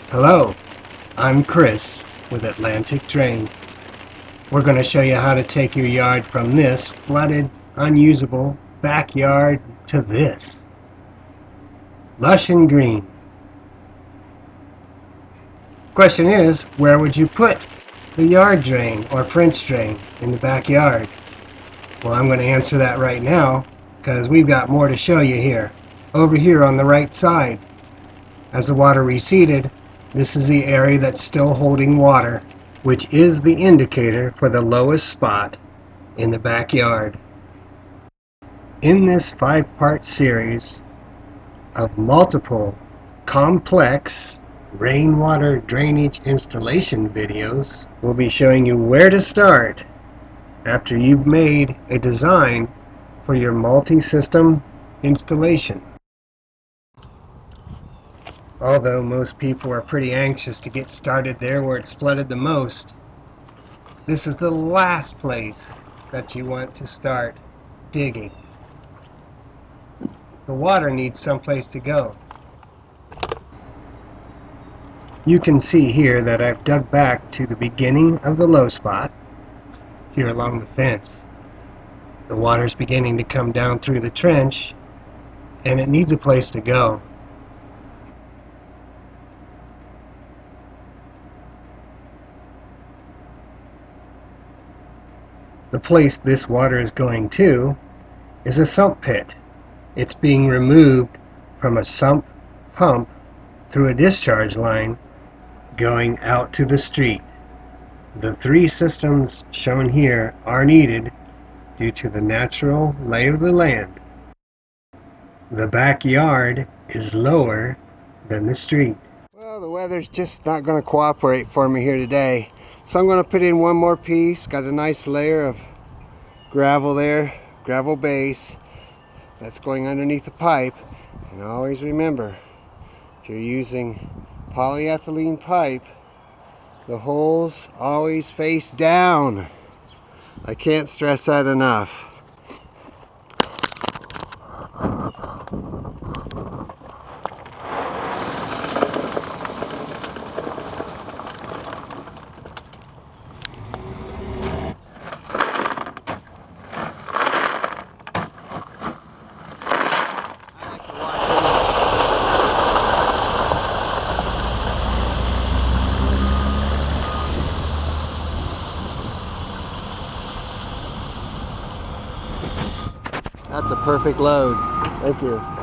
Hello, I'm Chris with Atlantic Drain. We're going to show you how to take your yard from this flooded, unusable backyard to this. Lush and green. Question is, where would you put the yard drain or French drain in the backyard? Well, I'm going to answer that right now because we've got more to show you here. Over here on the right side. As the water receded, this is the area that's still holding water, which is the indicator for the lowest spot in the backyard. In this 5-part series of multiple complex rainwater drainage installation videos, we'll be showing you where to start after you've made a design for your multi-system installation. Although most people are pretty anxious to get started there where it's flooded the most, this is the last place that you want to start digging. The water needs someplace to go. You can see here that I've dug back to the beginning of the low spot, here along the fence. The water's beginning to come down through the trench, and it needs a place to go. The place this water is going to is a sump pit. It's being removed from a sump pump through a discharge line going out to the street. The 3 systems shown here are needed due to the natural lay of the land. The backyard is lower than the street. Well, the weather's just not going to cooperate for me here today. So I'm going to put in one more piece. Got a nice layer of gravel there, gravel base. That's going underneath the pipe. And always remember, if you're using polyethylene pipe, the holes always face down. I can't stress that enough. That's a perfect load. Thank you.